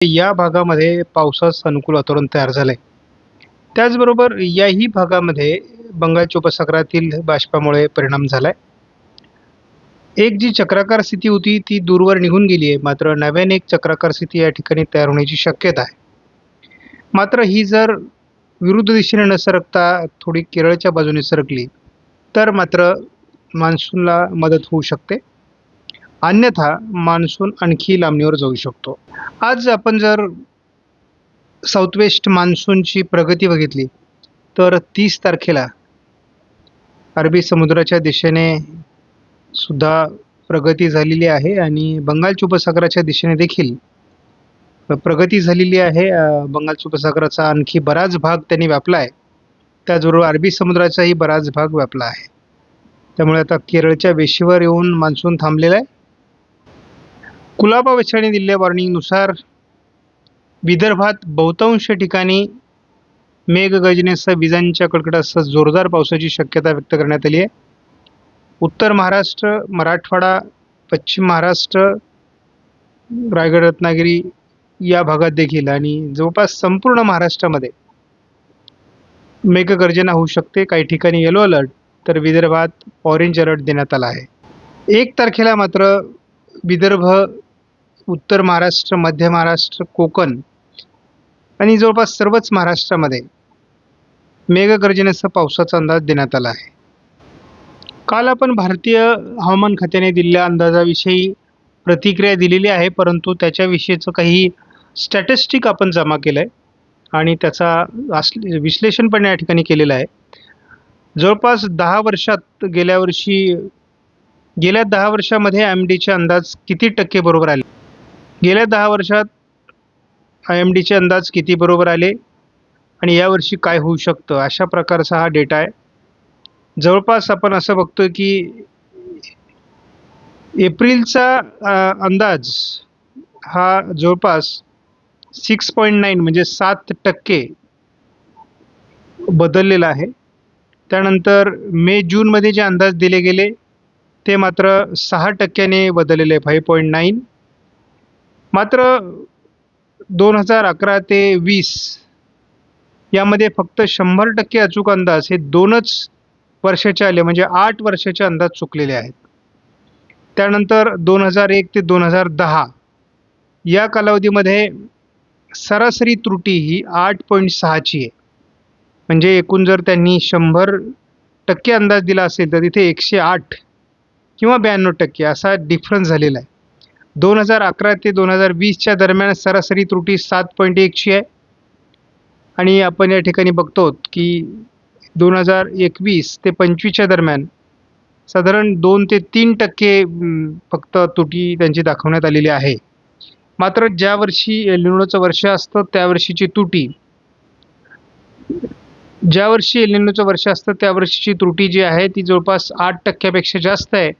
या भागामध्ये पावसाचं अनुकूल वातावरण तयार झालंय. त्याचबरोबर याही भागामध्ये बंगालच्या उपसागरातील बाष्पामुळे परिणाम झालाय. एक जी चक्राकार स्थिती होती ती दूरवर निघून गेली आहे, मात्र नव्याने एक चक्राकार स्थिती या ठिकाणी तयार होण्याची शक्यता आहे. मात्र ही जर विरुद्ध दिशेने न सरकता थोडी केरळच्या बाजूने सरकली तर मात्र मान्सूनला मदत होऊ शकते. अन्यथा मान्सून आणखी लांबणीवर जाऊ शकतो. आज आपण जर साऊथ वेस्ट मान्सूनची प्रगती बघितली तर 30 तारखेला अरबी समुद्राच्या दिशेने सुद्धा प्रगती झालेली आहे आणि बंगालच्या उपसागराच्या दिशेने देखील प्रगती झालेली आहे. बंगालच्या उपसागराचा आणखी बराच भाग त्यांनी व्यापला आहे. त्याचबरोबर अरबी समुद्राचाही बराच भाग व्यापला आहे. त्यामुळे आता केरळच्या वेशीवर येऊन मान्सून थांबलेला आहे. कुलाबा वेधशाळेने दिलेल्या वॉर्निंगनुसार विदर्भात बहुतांश ठिकाणी मेघगर्जनेसह विजांच्या कडकडाटासह जोरदार पावसाची शक्यता व्यक्त करण्यात आली आहे. उत्तर महाराष्ट्र, मराठवाडा, पश्चिम महाराष्ट्र, रायगड, रत्नागिरी या भागात देखील आणि जवळपास संपूर्ण महाराष्ट्रामध्ये मेघगर्जना होऊ शकते. काही ठिकाणी येलो अलर्ट तर विदर्भात ऑरेंज अलर्ट देण्यात आला आहे. 1 तारखेला मात्र विदर्भ, उत्तर महाराष्ट्र, मध्य महाराष्ट्र, कोकण आणि जवळपास सर्वच महाराष्ट्रामध्ये मेघगर्जनेसह पावसाचा अंदाज देण्यात आला आहे. काल आपण भारतीय हवामान खात्याने दिलेल्या अंदाजाविषयी प्रतिक्रिया दिलेली आहे, परंतु त्याच्याविषयीचं काही स्टॅटिस्टिक आपण जमा केलं आहे आणि त्याचा विश्लेषण पण या ठिकाणी केलेलं आहे. जवळपास 10 वर्षात गेल्या 10 वर्षामध्ये IMDचे अंदाज किती टक्के बरोबर आले, गेल्या 10 वर्षात IMDचे अंदाज किती बरोबर आले आणि यावर्षी काय होऊ शकतं, अशा प्रकारचा हा डेटा आहे. जवळपास आपण असं बघतोय की एप्रिलचा अंदाज हा जवळपास 6.9 म्हणजे 7% बदललेला आहे. त्यानंतर मे जूनमध्ये जे अंदाज दिले गेले ते मात्र 6% बदललेले 5.9. मात्र 2011 ते 20 यामध्ये फक्त 100% अचूक अंदाज हे 2च वर्षाचे आले, म्हणजे 8 वर्षाचे अंदाज चुकलेले आहेत. त्यानंतर 2001 ते 2010 या कालावधीमध्ये सरासरी त्रुटी ही 8.6ची आहे. म्हणजे एकूण जर त्यांनी 100% अंदाज दिला असेल तर तिथे 108 किंवा 92% असा डिफरन्स झालेला आहे. 2011 ते 2020च्या दरम्यान सरासरी त्रुटी 7.1ची आहे आणि आपण या ठिकाणी बघतो की 2021 ते 25च्या दरम्यान साधारण 2 ते 3% फक्त त्रुटी त्यांची दाखवण्यात आलेली आहे. मात्र ज्या वर्षी एल निनोचं वर्ष असतं त्या वर्षीची त्रुटी जी आहे ती जवळपास 8%पेक्षा जास्त आहे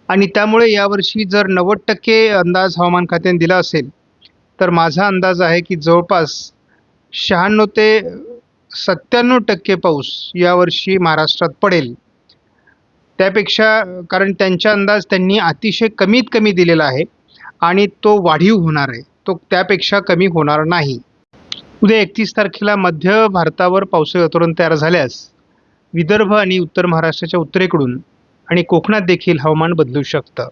आणि त्यामुळे यावर्षी जर 90% अंदाज हवामान खात्याने दिला असेल तर माझा अंदाज आहे की जवळपास 96 ते 97% पाऊस यावर्षी महाराष्ट्रात पडेल. त्यापेक्षा, कारण त्यांचा अंदाज त्यांनी अतिशय कमीत कमी दिलेला आहे आणि तो वाढीव होणार आहे, तो त्यापेक्षा कमी होणार नाही. उद्या 31 तारखेला मध्य भारतावर पावसाळी वातावरण तयार झाल्यास विदर्भ आणि उत्तर महाराष्ट्राच्या उत्तरेकडून आणि कोकणात देखील हवामान बदलू शकतं.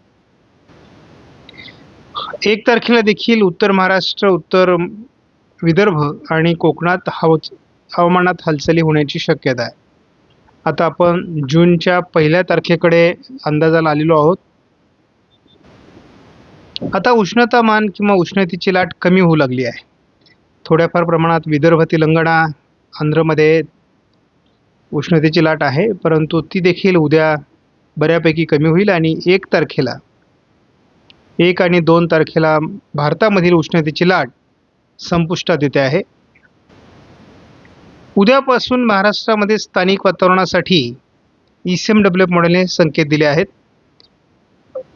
1 तारखेला देखील उत्तर महाराष्ट्र, उत्तर विदर्भ आणि कोकणात हवामानात हालचाली होण्याची शक्यता आहे. आता आपण जूनच्या 1 तारखेकडे अंदाजाला आलेलो आहोत. आता उष्णतामान किंवा उष्णतेची लाट कमी होऊ लागली आहे. थोड्याफार प्रमाणात विदर्भ, तेलंगणा, आंध्रमध्ये उष्णतेची लाट आहे, परंतु ती देखील उद्या बऱ्यापैकी कमी होईल आणि 1 तारखेला 1 आणि 2 तारखेला भारतामधील उष्णतेची लाट संपुष्टात येते आहे. उद्यापासून महाराष्ट्रामध्ये स्थानिक वातावरणासाठी ECMWF मॉडेलने संकेत दिले आहेत.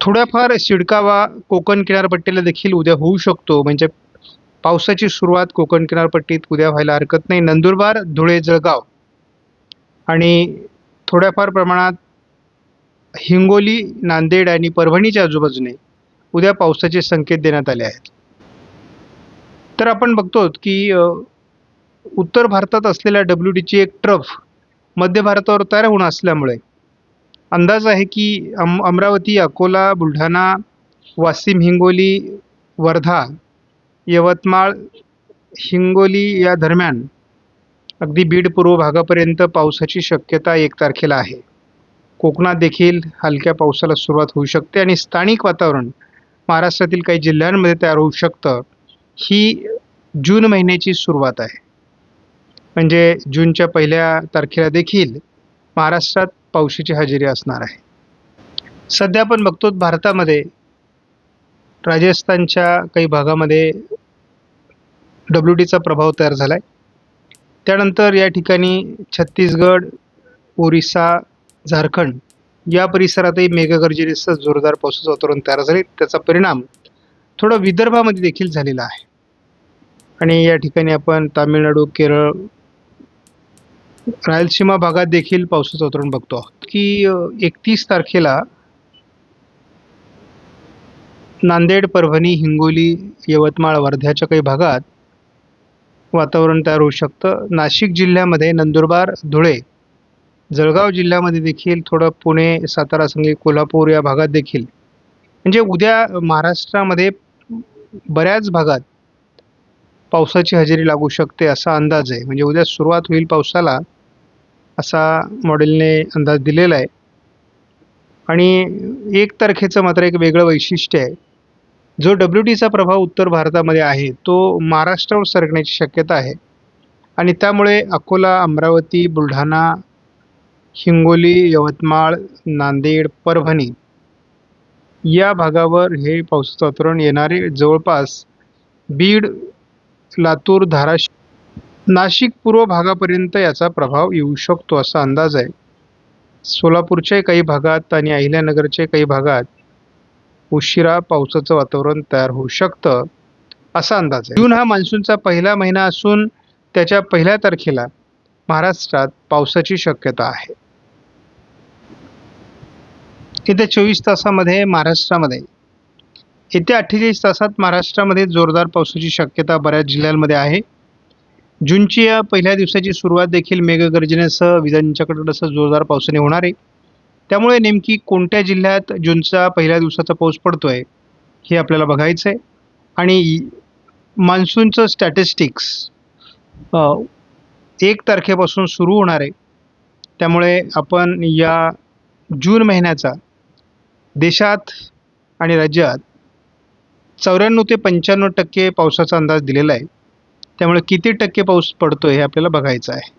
थोड्याफार शिडकावा कोकण किनारपट्टीला देखील उद्या होऊ शकतो, म्हणजे पावसाची सुरुवात कोकण किनारपट्टीत उद्या व्हायला हरकत नाही. नंदुरबार, धुळे, जळगाव आणि थोड्याफार प्रमाणात हिंगोली, नांदेड आणि परभणीच्या आजूबाजूने उद्या पावसाचे संकेत देण्यात आले आहेत. तर आपण बघतो की उत्तर भारतात असलेल्या WDची एक ट्रफ मध्य भारतावर तयार होऊन असल्यामुळे अंदाज आहे की अमरावती, अकोला, बुलढाणा, वाशिम, हिंगोली, वर्धा, यवतमाळ, हिंगोली या दरम्यान अगदी बीड पूर्व भागापर्यंत पावसाची शक्यता 1 तारखेला आहे. कोकणात देखील हलक्या पावसाला सुरुवात होऊ शकते आणि स्थानिक वातावरण महाराष्ट्रातील काही जिल्ह्यांमध्ये तयार होऊ शकतं. ही जून महिन्याची सुरुवात आहे. म्हणजे जूनच्या 1 तारखेला देखील महाराष्ट्रात पावसाची हजेरी असणार आहे. सध्या आपण बघतो भारतामध्ये राजस्थानच्या काही भागामध्ये WDचा प्रभाव तयार झाला आहे. त्यानंतर या ठिकाणी छत्तीसगड, ओरिसा, झारखंड या परिसरातही मेघगर्जनेसह जोरदार पावसाचं वातावरण तयार झाले. त्याचा परिणाम थोडा विदर्भामध्ये देखील झालेला आहे. आणि या ठिकाणी आपण तामिळनाडू, केरळ, रायलसीमा भागात देखील पावसाचं वातावरण बघतो आहोत की 31 तारखेला नांदेड, परभणी, हिंगोली, यवतमाळ, वर्ध्याच्या काही भागात वातावरण तयार होऊ शकतं. नाशिक जिल्ह्यामध्ये नंदुरबार, धुळे, जळगाव जिल्ह्यामध्ये देखील थोडं पुणे, सातारा, सांगली, कोल्हापूर या भागात देखील म्हणजे उद्या महाराष्ट्रामध्ये बऱ्याच भागात पावसाची हजेरी लागू शकते असा अंदाज आहे. म्हणजे उद्या सुरुवात होईल पावसाला असा मॉडेलने अंदाज दिलेला आहे. आणि 1 तारखेचं मात्र एक वेगळं वैशिष्ट्य आहे. जो WDचा प्रभाव उत्तर भारतामध्ये आहे तो महाराष्ट्रावर सरकण्याची शक्यता आहे आणि त्यामुळे अकोला, अमरावती, बुलढाणा, हिंगोली, यवतमाळ, नांदेड, परभणी या भागावर हे पावसाचं वातावरण येणारे जवळपास बीड, लातूर, धाराशिव, नाशिक पूर्व भागापर्यंत याचा प्रभाव येऊ शकतो असा अंदाज आहे. सोलापूरच्या काही भागात आणि अहिल्यानगरच्या काही भागात उशिरा पावसाचं वातावरण तयार होऊ शकतं असा अंदाज आहे. जून हा मान्सूनचा पहिला महिना असून त्याच्या 1 तारखेला महाराष्ट्रात पावसाची शक्यता आहे. येत्या 24 तासामध्ये महाराष्ट्रामध्ये येत्या 48 तासात महाराष्ट्रामध्ये जोरदार पावसाची शक्यता बऱ्याच जिल्ह्यांमध्ये आहे. जूनची या पहिल्या दिवसाची सुरुवात देखील मेघगर्जनेसह विजांच्या कडकडाटासह जोरदार पावसाने होणार आहे. त्यामुळे नेमकी कोणत्या जिल्ह्यात जूनचा पहिल्या दिवसाचा पाऊस पडतोय हे आपल्याला बघायचं आहे. आणि मान्सूनचं स्टॅटिस्टिक्स 1 तारखेपासून सुरू होणार आहे. त्यामुळे आपण या जून महिन्याचा देशात आणि राज्यात 94 ते 95% पावसाचा अंदाज दिलेला आहे. त्यामुळे किती टक्के पाऊस पडतोय हे आपल्याला बघायचं आहे.